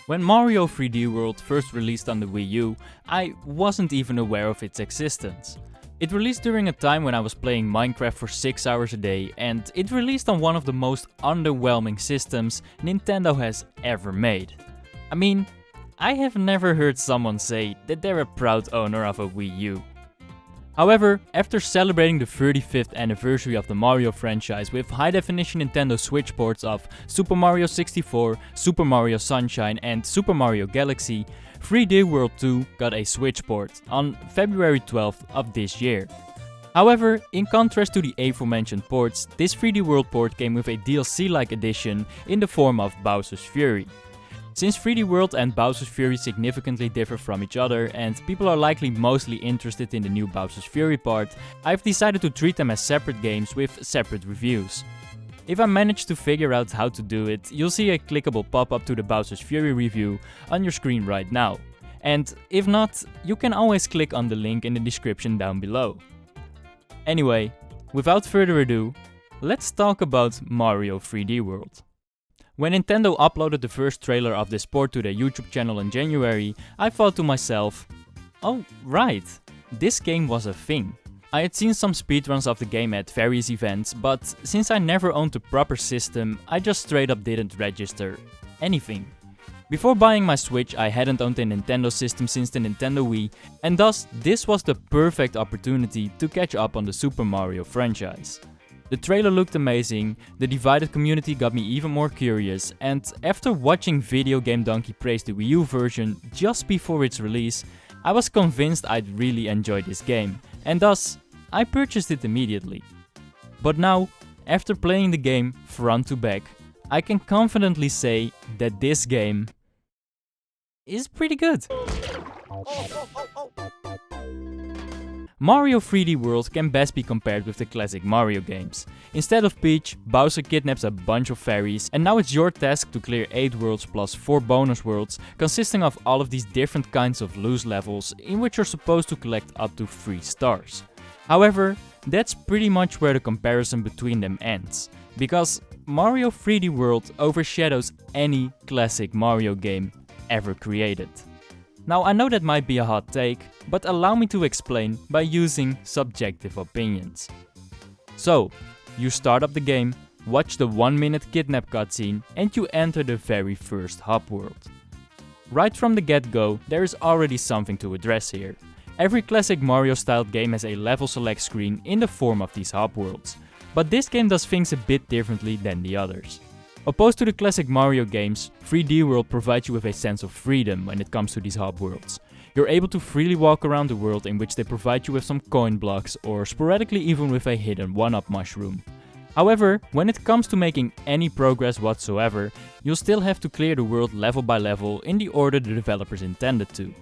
When Mario 3D World first released on the Wii U, I wasn't even aware of its existence. It released during a time when I was playing Minecraft for 6 hours a day, and it released on one of the most underwhelming systems Nintendo has ever made. I mean, I have never heard someone say that they're a proud owner of a Wii U. However, after celebrating the 35th anniversary of the Mario franchise with high-definition Nintendo Switch ports of Super Mario 64, Super Mario Sunshine and Super Mario Galaxy, 3D World 2 got a Switch port on February 12th of this year. However, in contrast to the aforementioned ports, this 3D World port came with a DLC-like edition in the form of Bowser's Fury. Since 3D World and Bowser's Fury significantly differ from each other and people are likely mostly interested in the new Bowser's Fury part, I've decided to treat them as separate games with separate reviews. If I manage to figure out how to do it, you'll see a clickable pop-up to the Bowser's Fury review on your screen right now. And if not, you can always click on the link in the description down below. Anyway, without further ado, let's talk about Mario 3D World. When Nintendo uploaded the first trailer of this port to their YouTube channel in January, I thought to myself, oh right, this game was a thing. I had seen some speedruns of the game at various events, but since I never owned a proper system, I just straight up didn't register anything. Before buying my Switch, I hadn't owned a Nintendo system since the Nintendo Wii, and thus this was the perfect opportunity to catch up on the Super Mario franchise. The trailer looked amazing, the divided community got me even more curious, and after watching Video Game Donkey praise the Wii U version just before its release, I was convinced I'd really enjoy this game, and thus, I purchased it immediately. But now, after playing the game front to back, I can confidently say that this game is pretty good. Mario 3D World can best be compared with the classic Mario games. Instead of Peach, Bowser kidnaps a bunch of fairies, and now it's your task to clear 8 worlds plus 4 bonus worlds, consisting of all of these different kinds of loose levels, in which you're supposed to collect up to 3 stars. However, that's pretty much where the comparison between them ends, because Mario 3D World overshadows any classic Mario game ever created. Now I know that might be a hot take, but allow me to explain by using subjective opinions. So, you start up the game, watch the 1-minute kidnap cutscene and you enter the very first hub world. Right from the get-go, there is already something to address here. Every classic Mario-styled game has a level select screen in the form of these hub worlds, but this game does things a bit differently than the others. Opposed to the classic Mario games, 3D World provides you with a sense of freedom when it comes to these hub worlds. You're able to freely walk around the world, in which they provide you with some coin blocks or sporadically even with a hidden 1-up mushroom. However, when it comes to making any progress whatsoever, you'll still have to clear the world level by level in the order the developers intended to.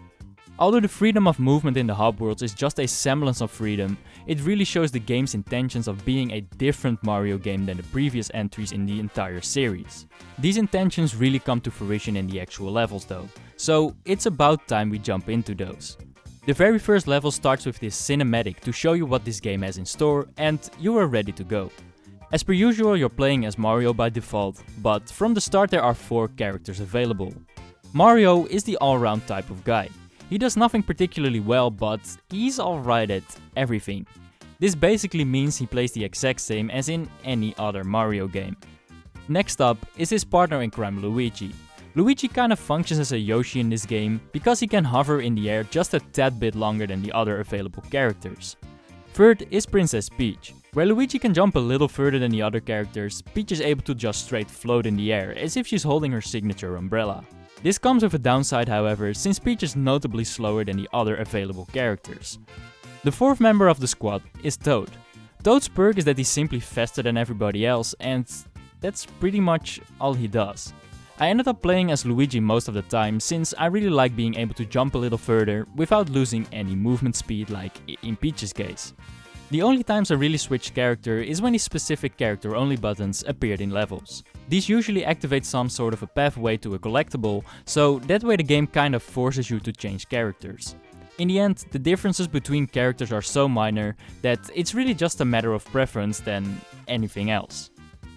Although the freedom of movement in the hub worlds is just a semblance of freedom, it really shows the game's intentions of being a different Mario game than the previous entries in the entire series. These intentions really come to fruition in the actual levels though, so it's about time we jump into those. The very first level starts with this cinematic to show you what this game has in store, and you are ready to go. As per usual, you're playing as Mario by default, but from the start there are 4 characters available. Mario is the all-round type of guy. He does nothing particularly well, but he's alright at everything. This basically means he plays the exact same as in any other Mario game. Next up is his partner in crime, Luigi. Luigi kinda functions as a Yoshi in this game because he can hover in the air just a tad bit longer than the other available characters. Third is Princess Peach. Where Luigi can jump a little further than the other characters, Peach is able to just straight float in the air as if she's holding her signature umbrella. This comes with a downside however, since Peach is notably slower than the other available characters. The 4th member of the squad is Toad. Toad's perk is that he's simply faster than everybody else, and that's pretty much all he does. I ended up playing as Luigi most of the time since I really like being able to jump a little further without losing any movement speed like in Peach's case. The only times I really switch character is when these specific character only buttons appeared in levels. These usually activate some sort of a pathway to a collectible, so that way the game kind of forces you to change characters. In the end, the differences between characters are so minor that it's really just a matter of preference than anything else.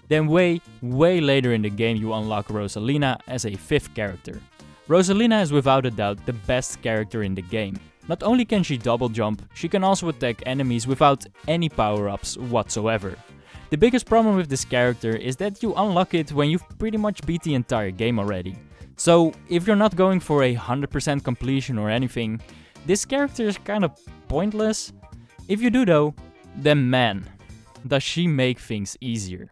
Then way later in the game you unlock Rosalina as a 5th character. Rosalina is without a doubt the best character in the game. Not only can she double jump, she can also attack enemies without any power-ups whatsoever. The biggest problem with this character is that you unlock it when you've pretty much beat the entire game already. So if you're not going for a 100% completion or anything, this character is kinda pointless. If you do though, then man, does she make things easier.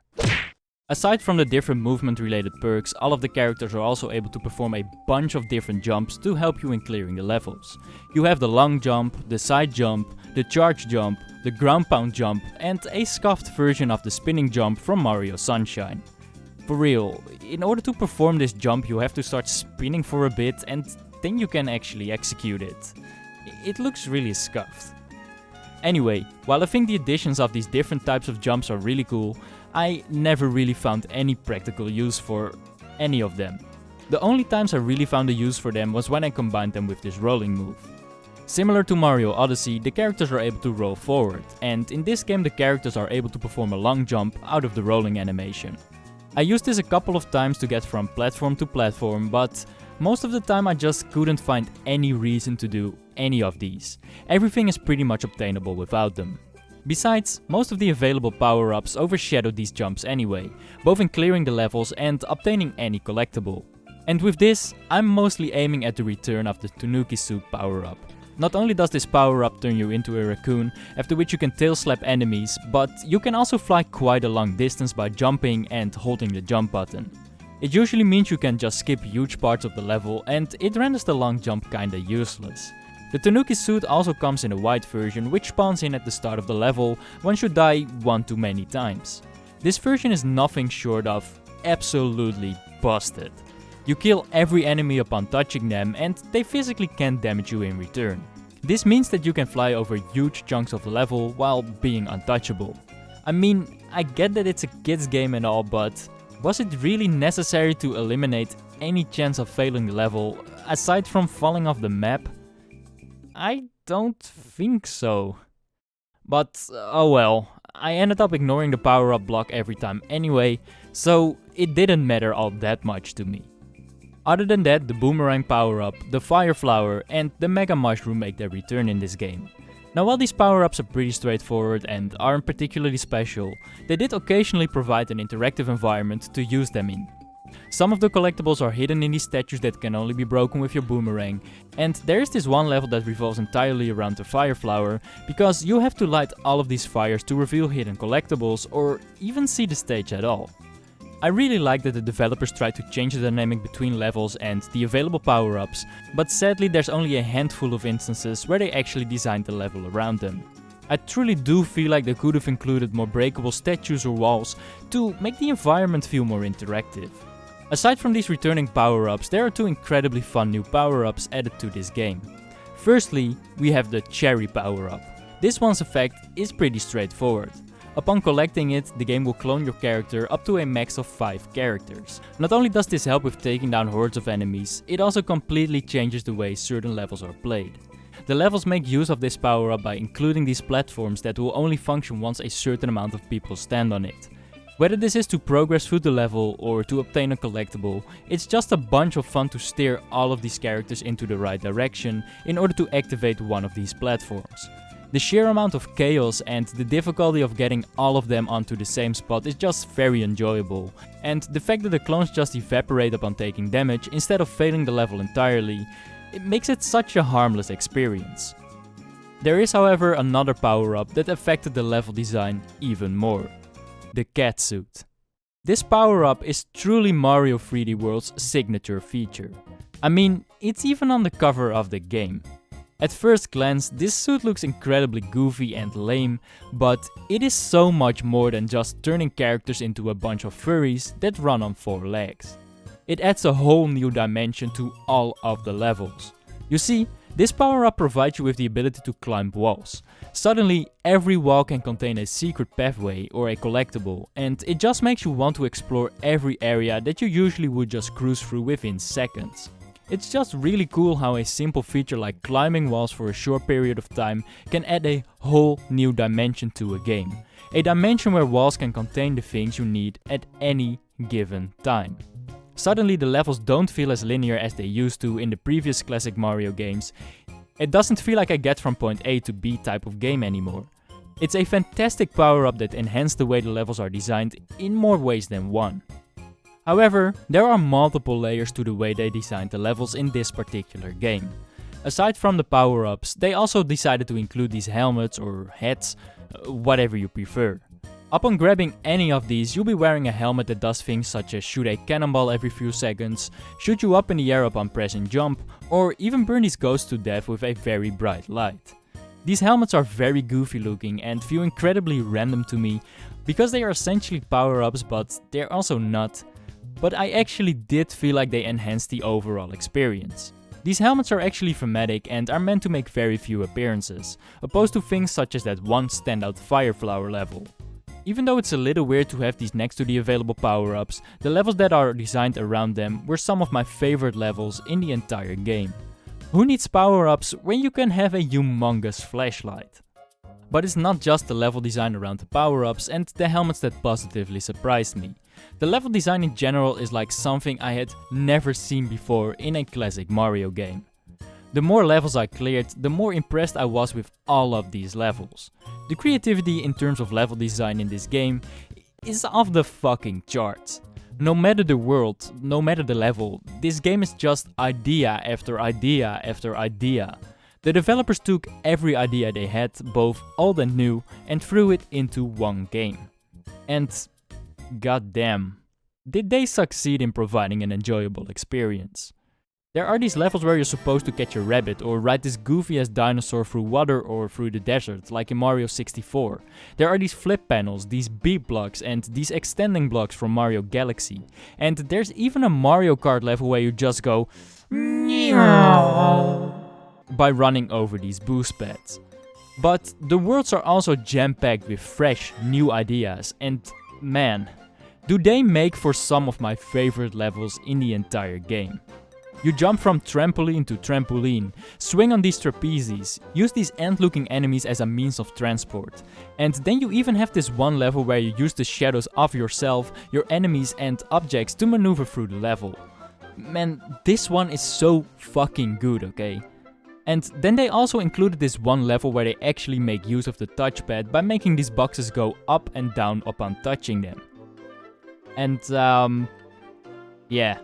Aside from the different movement related perks, all of the characters are also able to perform a bunch of different jumps to help you in clearing the levels. You have the long jump, the side jump, the charge jump, the ground pound jump and a scuffed version of the spinning jump from Mario Sunshine. For real, in order to perform this jump you have to start spinning for a bit and then you can actually execute it. It looks really scuffed. Anyway, while I think the additions of these different types of jumps are really cool, I never really found any practical use for any of them. The only times I really found a use for them was when I combined them with this rolling move. Similar to Mario Odyssey, the characters are able to roll forward, and in this game the characters are able to perform a long jump out of the rolling animation. I used this a couple of times to get from platform to platform, but most of the time I just couldn't find any reason to do any of these. Everything is pretty much obtainable without them. Besides, most of the available power-ups overshadow these jumps anyway, both in clearing the levels and obtaining any collectible. And with this, I'm mostly aiming at the return of the Tanuki suit power-up. Not only does this power-up turn you into a raccoon, after which you can tail slap enemies, but you can also fly quite a long distance by jumping and holding the jump button. It usually means you can just skip huge parts of the level and it renders the long jump kinda useless. The Tanuki suit also comes in a white version which spawns in at the start of the level once you die one too many times. This version is nothing short of absolutely busted. You kill every enemy upon touching them and they physically can't damage you in return. This means that you can fly over huge chunks of the level while being untouchable. I mean, I get that it's a kids game and all, but was it really necessary to eliminate any chance of failing the level aside from falling off the map? I don't think so. But oh well, I ended up ignoring the power-up block every time anyway, so it didn't matter all that much to me. Other than that, the boomerang power-up, the fire flower and the mega mushroom make their return in this game. Now while these power-ups are pretty straightforward and aren't particularly special, they did occasionally provide an interactive environment to use them in. Some of the collectibles are hidden in these statues that can only be broken with your boomerang, and there is this one level that revolves entirely around the fire flower, because you have to light all of these fires to reveal hidden collectibles or even see the stage at all. I really like that the developers tried to change the dynamic between levels and the available power-ups, but sadly there's only a handful of instances where they actually designed the level around them. I truly do feel like they could have included more breakable statues or walls to make the environment feel more interactive. Aside from these returning power-ups, there are two incredibly fun new power-ups added to this game. Firstly, we have the Cherry power-up. This one's effect is pretty straightforward. Upon collecting it, the game will clone your character up to a max of 5 characters. Not only does this help with taking down hordes of enemies, it also completely changes the way certain levels are played. The levels make use of this power-up by including these platforms that will only function once a certain amount of people stand on it. Whether this is to progress through the level or to obtain a collectible, it's just a bunch of fun to steer all of these characters into the right direction in order to activate one of these platforms. The sheer amount of chaos and the difficulty of getting all of them onto the same spot is just very enjoyable, and the fact that the clones just evaporate upon taking damage instead of failing the level entirely, it makes it such a harmless experience. There is however another power-up that affected the level design even more. The cat suit. This power-up is truly Mario 3D World's signature feature. I mean, it's even on the cover of the game. At first glance, this suit looks incredibly goofy and lame, but it is so much more than just turning characters into a bunch of furries that run on 4 legs. It adds a whole new dimension to all of the levels. You see, this power-up provides you with the ability to climb walls. Suddenly, every wall can contain a secret pathway or a collectible, and it just makes you want to explore every area that you usually would just cruise through within seconds. It's just really cool how a simple feature like climbing walls for a short period of time can add a whole new dimension to a game. A dimension where walls can contain the things you need at any given time. Suddenly the levels don't feel as linear as they used to in the previous classic Mario games. It doesn't feel like a get from point A to B type of game anymore. It's a fantastic power-up that enhanced the way the levels are designed in more ways than one. However, there are multiple layers to the way they designed the levels in this particular game. Aside from the power-ups, they also decided to include these helmets or hats, whatever you prefer. Upon grabbing any of these, you'll be wearing a helmet that does things such as shoot a cannonball every few seconds, shoot you up in the air upon pressing jump, or even burn these ghosts to death with a very bright light. These helmets are very goofy looking and feel incredibly random to me, because they are essentially power-ups but they're also not. But I actually did feel like they enhanced the overall experience. These helmets are actually thematic and are meant to make very few appearances, opposed to things such as that one standout fire flower level. Even though it's a little weird to have these next to the available power-ups, the levels that are designed around them were some of my favorite levels in the entire game. Who needs power-ups when you can have a humongous flashlight? But it's not just the level design around the power-ups and the helmets that positively surprised me. The level design in general is like something I had never seen before in a classic Mario game. The more levels I cleared, the more impressed I was with all of these levels. The creativity in terms of level design in this game is off the fucking charts. No matter the world, no matter the level, this game is just idea after idea after idea. The developers took every idea they had, both old and new, and threw it into one game. And goddamn, did they succeed in providing an enjoyable experience. There are these levels where you're supposed to catch a rabbit or ride this goofy ass dinosaur through water or through the desert, like in Mario 64. There are these flip panels, these beat blocks and these extending blocks from Mario Galaxy. And there's even a Mario Kart level where you just go by running over these boost pads. But the worlds are also jam-packed with fresh, new ideas, and man, do they make for some of my favorite levels in the entire game. You jump from trampoline to trampoline, swing on these trapezes, use these ant-looking enemies as a means of transport. And then you even have this one level where you use the shadows of yourself, your enemies and objects to maneuver through the level. Man, this one is so fucking good, okay? And then they also included this one level where they actually make use of the touchpad by making these boxes go up and down upon touching them. And yeah.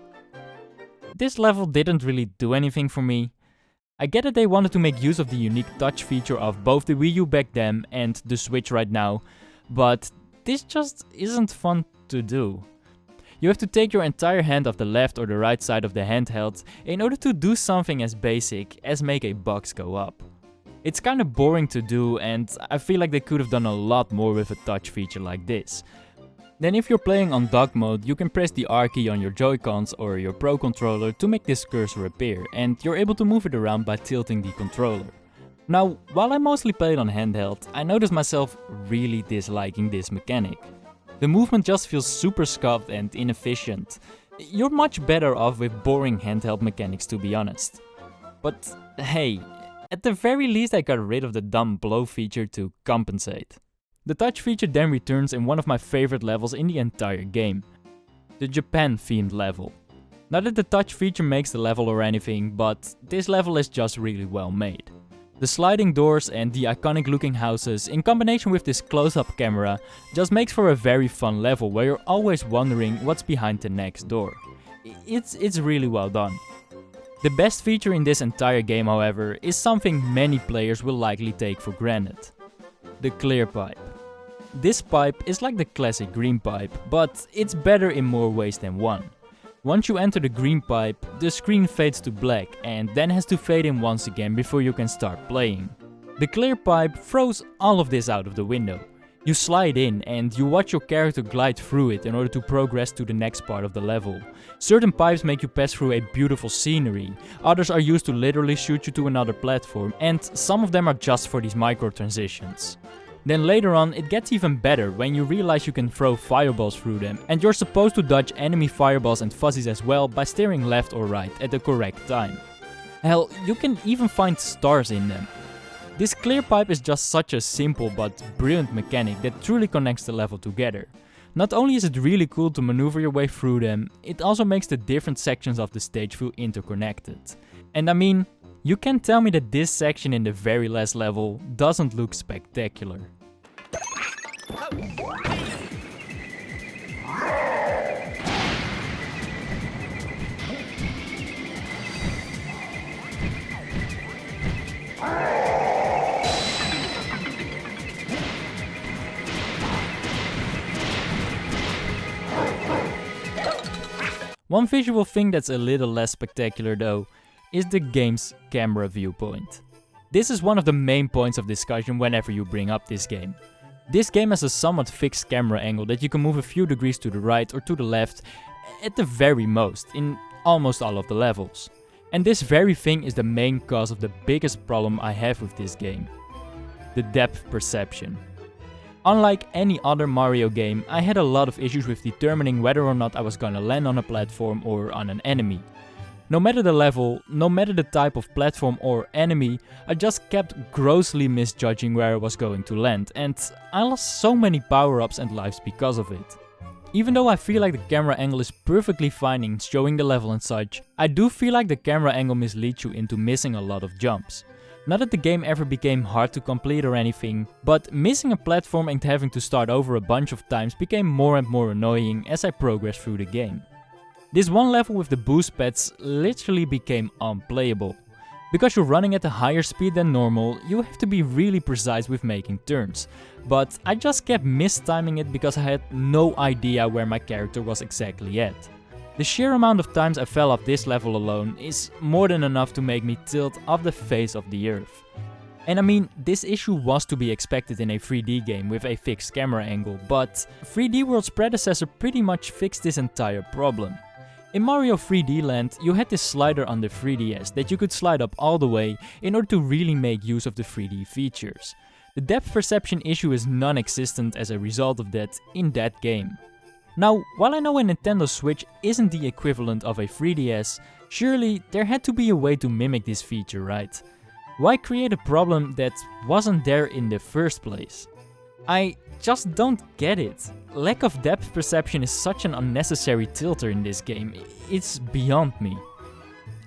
This level didn't really do anything for me. I get that they wanted to make use of the unique touch feature of both the Wii U back then and the Switch right now, but this just isn't fun to do. You have to take your entire hand off the left or the right side of the handheld in order to do something as basic as make a box go up. It's kinda boring to do and I feel like they could have done a lot more with a touch feature like this. Then if you're playing on dock mode, you can press the R key on your Joy-Cons or your Pro controller to make this cursor appear, and you're able to move it around by tilting the controller. Now, while I mostly played on handheld, I noticed myself really disliking this mechanic. The movement just feels super scuffed and inefficient. You're much better off with boring handheld mechanics, to be honest. But hey, at the very least I got rid of the dumb blow feature to compensate. The touch feature then returns in one of my favorite levels in the entire game, the Japan-themed level. Not that the touch feature makes the level or anything, but this level is just really well made. The sliding doors and the iconic looking houses in combination with this close-up camera just makes for a very fun level where you're always wondering what's behind the next door. It's really well done. The best feature in this entire game, however, is something many players will likely take for granted. The clear pipe. This pipe is like the classic green pipe, but it's better in more ways than one. Once you enter the green pipe, the screen fades to black and then has to fade in once again before you can start playing. The clear pipe throws all of this out of the window. You slide in and you watch your character glide through it in order to progress to the next part of the level. Certain pipes make you pass through a beautiful scenery, others are used to literally shoot you to another platform, and some of them are just for these micro transitions. Then later on it gets even better when you realize you can throw fireballs through them, and you're supposed to dodge enemy fireballs and fuzzies as well by steering left or right at the correct time. Hell, you can even find stars in them. This clear pipe is just such a simple but brilliant mechanic that truly connects the level together. Not only is it really cool to maneuver your way through them, it also makes the different sections of the stage feel interconnected. And I mean, you can't tell me that this section in the very last level doesn't look spectacular. One visual thing that's a little less spectacular though is the game's camera viewpoint. This is one of the main points of discussion whenever you bring up this game. This game has a somewhat fixed camera angle that you can move a few degrees to the right or to the left at the very most in almost all of the levels. And this very thing is the main cause of the biggest problem I have with this game: the depth perception. Unlike any other Mario game, I had a lot of issues with determining whether or not I was gonna land on a platform or on an enemy. No matter the level, no matter the type of platform or enemy, I just kept grossly misjudging where I was going to land, and I lost so many power-ups and lives because of it. Even though I feel like the camera angle is perfectly fine in showing the level and such, I do feel like the camera angle misleads you into missing a lot of jumps. Not that the game ever became hard to complete or anything, but missing a platform and having to start over a bunch of times became more and more annoying as I progressed through the game. This one level with the boost pads literally became unplayable. Because you're running at a higher speed than normal, you have to be really precise with making turns. But I just kept mistiming it because I had no idea where my character was exactly at. The sheer amount of times I fell off this level alone is more than enough to make me tilt off the face of the earth. And I mean, this issue was to be expected in a 3D game with a fixed camera angle, but 3D World's predecessor pretty much fixed this entire problem. In Mario 3D Land, you had this slider on the 3DS that you could slide up all the way in order to really make use of the 3D features. The depth perception issue is non-existent as a result of that in that game. Now, while I know a Nintendo Switch isn't the equivalent of a 3DS, surely there had to be a way to mimic this feature, right? Why create a problem that wasn't there in the first place? I just don't get it. Lack of depth perception is such an unnecessary tilter in this game, it's beyond me.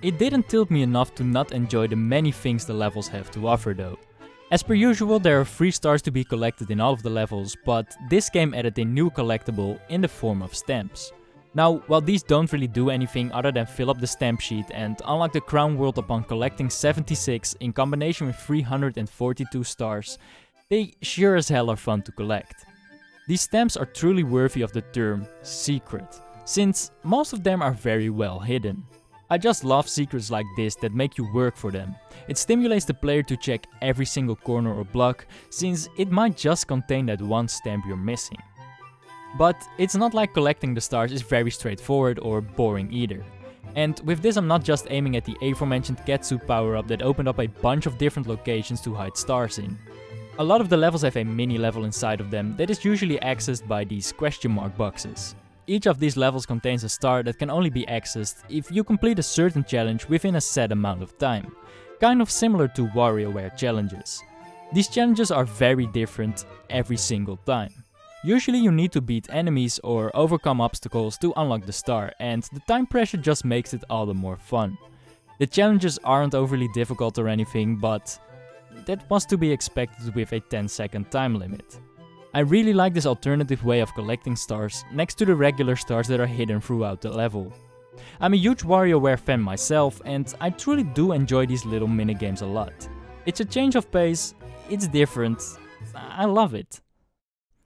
It didn't tilt me enough to not enjoy the many things the levels have to offer though. As per usual, there are 3 stars to be collected in all of the levels, but this game added a new collectible in the form of stamps. Now, while these don't really do anything other than fill up the stamp sheet and unlock the crown world upon collecting 76 in combination with 342 stars, they sure as hell are fun to collect. These stamps are truly worthy of the term secret, since most of them are very well hidden. I just love secrets like this that make you work for them. It stimulates the player to check every single corner or block, since it might just contain that one stamp you're missing. But it's not like collecting the stars is very straightforward or boring either. And with this I'm not just aiming at the aforementioned catsuit power-up that opened up a bunch of different locations to hide stars in. A lot of the levels have a mini level inside of them that is usually accessed by these question mark boxes. Each of these levels contains a star that can only be accessed if you complete a certain challenge within a set amount of time, kind of similar to WarioWare challenges. These challenges are very different every single time. Usually you need to beat enemies or overcome obstacles to unlock the star, and the time pressure just makes it all the more fun. The challenges aren't overly difficult or anything, but that was to be expected with a 10-second time limit. I really like this alternative way of collecting stars next to the regular stars that are hidden throughout the level. I'm a huge WarioWare fan myself, and I truly do enjoy these little minigames a lot. It's a change of pace, it's different, I love it.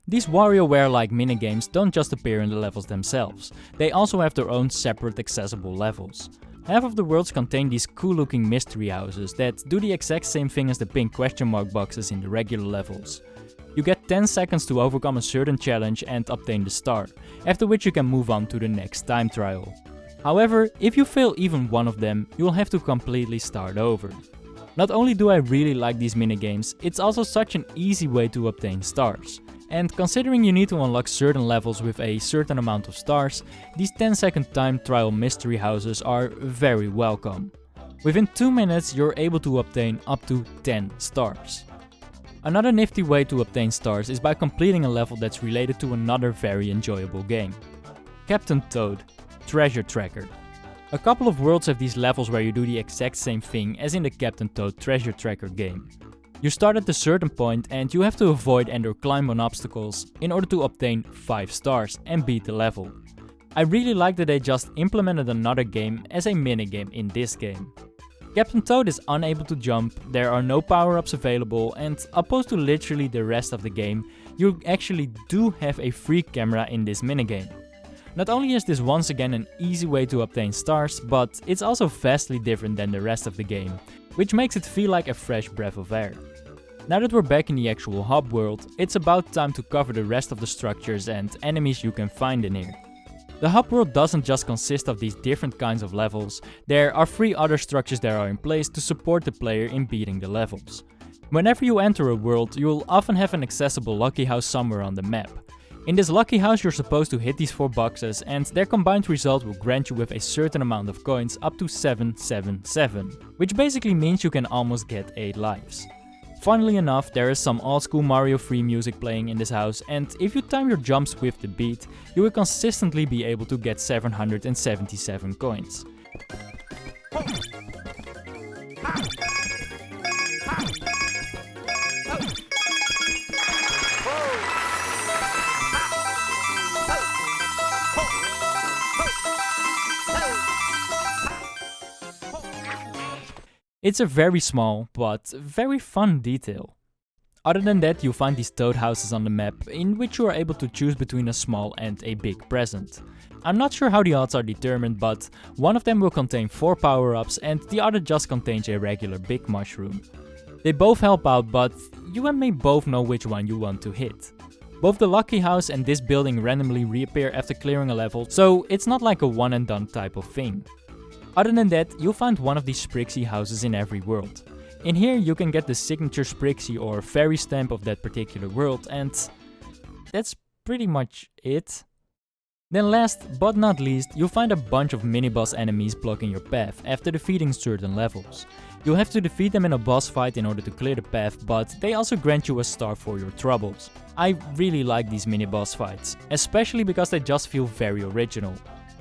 These WarioWare-like minigames don't just appear in the levels themselves, they also have their own separate accessible levels. Half of the worlds contain these cool-looking mystery houses that do the exact same thing as the pink question mark boxes in the regular levels. You get 10 seconds to overcome a certain challenge and obtain the star, after which you can move on to the next time trial. However, if you fail even one of them, you'll have to completely start over. Not only do I really like these minigames, it's also such an easy way to obtain stars. And considering you need to unlock certain levels with a certain amount of stars, these 10-second time trial mystery houses are very welcome. Within 2 minutes you're able to obtain up to 10 stars. Another nifty way to obtain stars is by completing a level that's related to another very enjoyable game. Captain Toad, Treasure Tracker. A couple of worlds have these levels where you do the exact same thing as in the Captain Toad Treasure Tracker game. You start at a certain point and you have to avoid and or climb on obstacles in order to obtain 5 stars and beat the level. I really like that they just implemented another game as a minigame in this game. Captain Toad is unable to jump, there are no power-ups available, and opposed to literally the rest of the game, you actually do have a free camera in this minigame. Not only is this once again an easy way to obtain stars, but it's also vastly different than the rest of the game, which makes it feel like a fresh breath of air. Now that we're back in the actual hub world, it's about time to cover the rest of the structures and enemies you can find in here. The hub world doesn't just consist of these different kinds of levels, there are 3 other structures that are in place to support the player in beating the levels. Whenever you enter a world, you'll often have an accessible lucky house somewhere on the map. In this lucky house you're supposed to hit these 4 boxes and their combined result will grant you with a certain amount of coins up to 777, which basically means you can almost get 8 lives. Funnily enough, there is some old school Mario free music playing in this house, and if you time your jumps with the beat, you will consistently be able to get 777 coins. It's a very small, but very fun detail. Other than that, you find these toad houses on the map, in which you are able to choose between a small and a big present. I'm not sure how the odds are determined, but one of them will contain 4 power-ups and the other just contains a regular big mushroom. They both help out, but you and me both know which one you want to hit. Both the lucky house and this building randomly reappear after clearing a level, so it's not like a one and done type of thing. Other than that, you'll find one of these Sprixie houses in every world. In here you can get the signature Sprixie or fairy stamp of that particular world, and that's pretty much it. Then last but not least, you'll find a bunch of mini-boss enemies blocking your path after defeating certain levels. You'll have to defeat them in a boss fight in order to clear the path, but they also grant you a star for your troubles. I really like these mini-boss fights, especially because they just feel very original.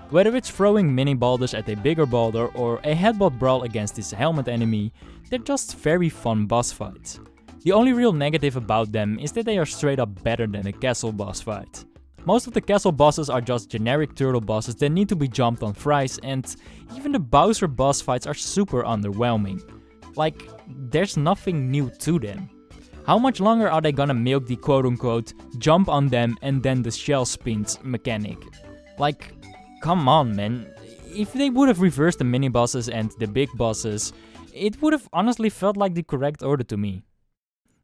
Whether it's throwing mini boulders at a bigger boulder or a headbutt brawl against this helmet enemy, they're just very fun boss fights. The only real negative about them is that they are straight up better than a castle boss fight. Most of the castle bosses are just generic turtle bosses that need to be jumped on thrice, and even the Bowser boss fights are super underwhelming. Like, there's nothing new to them. How much longer are they gonna milk the quote-unquote jump on them and then the shell spins mechanic? Like, come on man, if they would have reversed the mini bosses and the big bosses, it would have honestly felt like the correct order to me.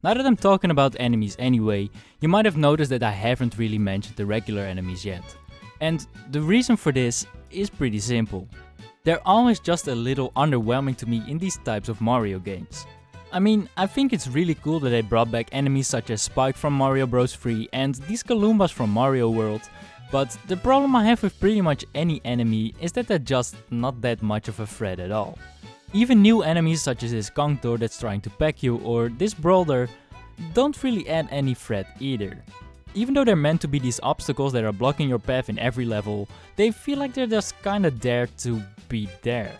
Now that I'm talking about enemies anyway, you might have noticed that I haven't really mentioned the regular enemies yet. And the reason for this is pretty simple. They're always just a little underwhelming to me in these types of Mario games. I mean, I think it's really cool that they brought back enemies such as Spike from Mario Bros. 3 and these Galoombas from Mario World, but the problem I have with pretty much any enemy is that they're just not that much of a threat at all. Even new enemies such as this Conctor that's trying to peck you or this Brawler don't really add any threat either. Even though they're meant to be these obstacles that are blocking your path in every level, they feel like they're just kinda there to be there.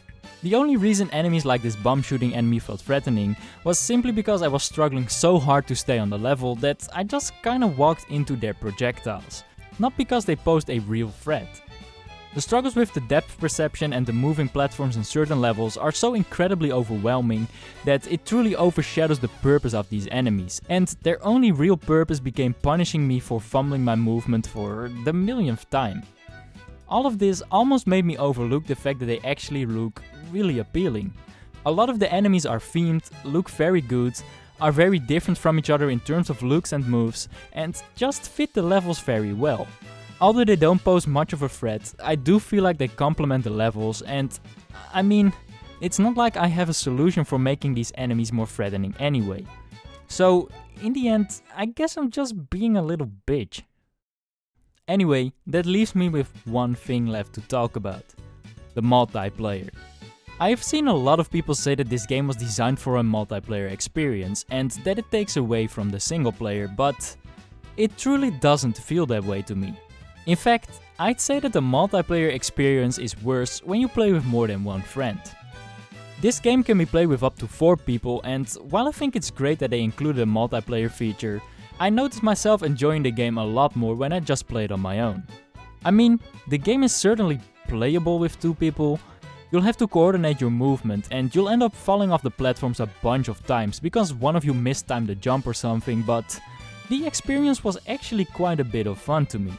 The only reason enemies like this bomb shooting enemy felt threatening was simply because I was struggling so hard to stay on the level that I just kinda walked into their projectiles. Not because they posed a real threat. The struggles with the depth perception and the moving platforms in certain levels are so incredibly overwhelming that it truly overshadows the purpose of these enemies, and their only real purpose became punishing me for fumbling my movement for the millionth time. All of this almost made me overlook the fact that they actually look really appealing. A lot of the enemies are themed, look very good, are very different from each other in terms of looks and moves, and just fit the levels very well. Although they don't pose much of a threat, I do feel like they complement the levels, and I mean, it's not like I have a solution for making these enemies more threatening anyway. So, in the end, I guess I'm just being a little bitch. Anyway, that leaves me with one thing left to talk about. The multiplayer. I have seen a lot of people say that this game was designed for a multiplayer experience and that it takes away from the single player, but it truly doesn't feel that way to me. In fact, I'd say that the multiplayer experience is worse when you play with more than one friend. This game can be played with up to 4 people, and while I think it's great that they included a multiplayer feature, I noticed myself enjoying the game a lot more when I just played on my own. I mean, the game is certainly playable with 2 people. You'll have to coordinate your movement and you'll end up falling off the platforms a bunch of times because one of you mistimed the jump or something, but the experience was actually quite a bit of fun to me.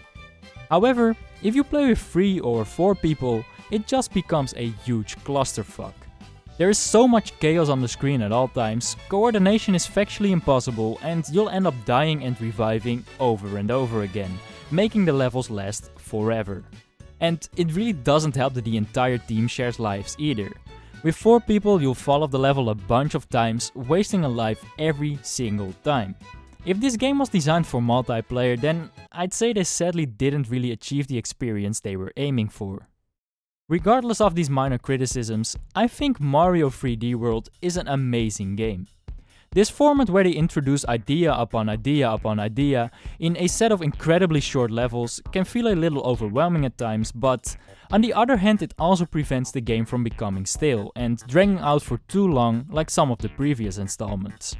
However, if you play with 3 or 4 people, it just becomes a huge clusterfuck. There is so much chaos on the screen at all times, coordination is factually impossible and you'll end up dying and reviving over and over again, making the levels last forever. And it really doesn't help that the entire team shares lives either. With 4 people you'll fall off the level a bunch of times, wasting a life every single time. If this game was designed for multiplayer, then I'd say they sadly didn't really achieve the experience they were aiming for. Regardless of these minor criticisms, I think Mario 3D World is an amazing game. This format where they introduce idea upon idea upon idea in a set of incredibly short levels can feel a little overwhelming at times, but on the other hand it also prevents the game from becoming stale and dragging out for too long like some of the previous installments.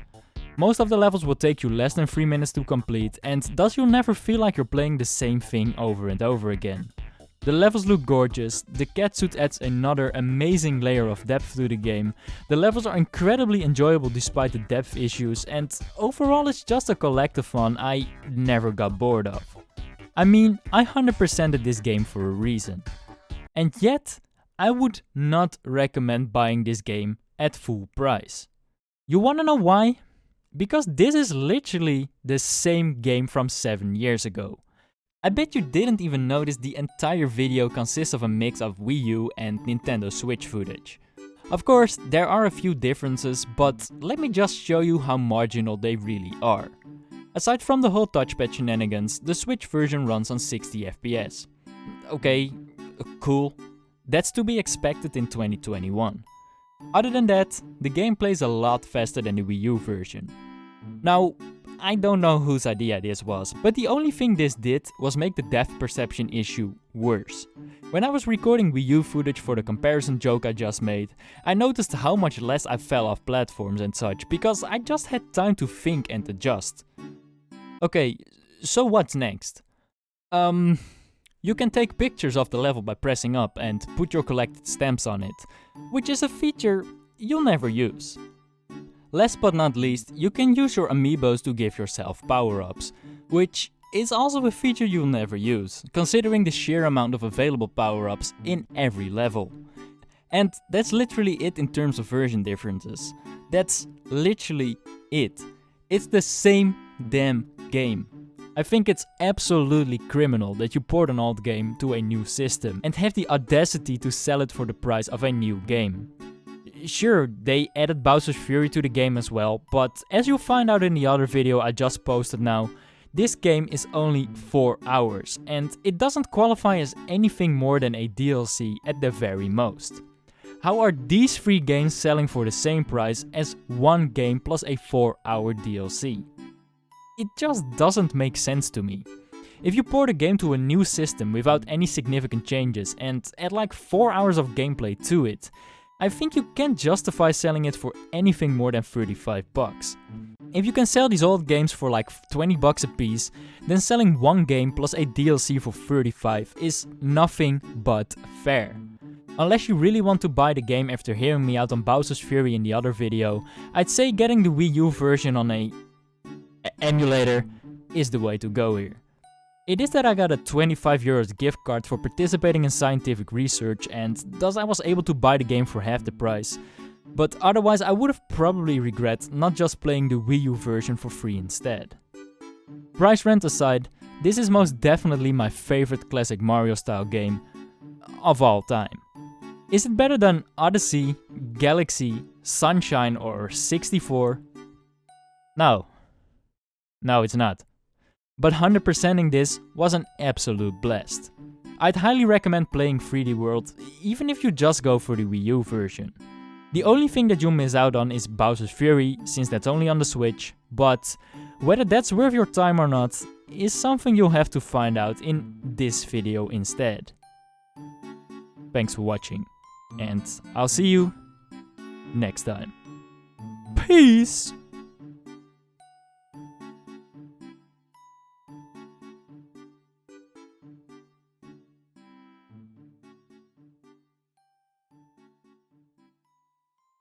Most of the levels will take you less than 3 minutes to complete, and thus you'll never feel like you're playing the same thing over and over again. The levels look gorgeous, the catsuit adds another amazing layer of depth to the game, the levels are incredibly enjoyable despite the depth issues, and overall it's just a collectathon I never got bored of. I mean, I 100%ed this game for a reason. And yet, I would not recommend buying this game at full price. You wanna know why? Because this is literally the same game from 7 years ago. I bet you didn't even notice the entire video consists of a mix of Wii U and Nintendo Switch footage. Of course, there are a few differences, but let me just show you how marginal they really are. Aside from the whole touchpad shenanigans, the Switch version runs on 60 FPS. Okay, cool. That's to be expected in 2021. Other than that, the game plays a lot faster than the Wii U version. Now, I don't know whose idea this was, but the only thing this did was make the depth perception issue worse. When I was recording Wii U footage for the comparison joke I just made, I noticed how much less I fell off platforms and such, because I just had time to think and adjust. Okay, so what's next? You can take pictures of the level by pressing up and put your collected stamps on it, which is a feature you'll never use. Last but not least, you can use your amiibos to give yourself power-ups, which is also a feature you'll never use, considering the sheer amount of available power-ups in every level. And that's literally it in terms of version differences. That's literally it. It's the same damn game. I think it's absolutely criminal that you port an old game to a new system and have the audacity to sell it for the price of a new game. Sure, they added Bowser's Fury to the game as well, but as you'll find out in the other video I just posted now, this game is only 4 hours, and it doesn't qualify as anything more than a DLC at the very most. How are these 3 games selling for the same price as one game plus a 4-hour DLC? It just doesn't make sense to me. If you port a game to a new system without any significant changes and add like 4 hours of gameplay to it, I think you can't justify selling it for anything more than 35 bucks. If you can sell these old games for like 20 bucks a piece, then selling one game plus a DLC for 35 is nothing but fair. Unless you really want to buy the game after hearing me out on Bowser's Fury in the other video, I'd say getting the Wii U version on a emulator is the way to go here. It is that I got a 25 euros gift card for participating in scientific research, and thus I was able to buy the game for half the price. But otherwise I would have probably regret not just playing the Wii U version for free instead. Price rent aside, this is most definitely my favorite classic Mario style game of all time. Is it better than Odyssey, Galaxy, Sunshine or 64? No. No, it's not. But 100%ing this was an absolute blast. I'd highly recommend playing 3D World, even if you just go for the Wii U version. The only thing that you'll miss out on is Bowser's Fury, since that's only on the Switch, but whether that's worth your time or not is something you'll have to find out in this video instead. Thanks for watching, and I'll see you next time. Peace!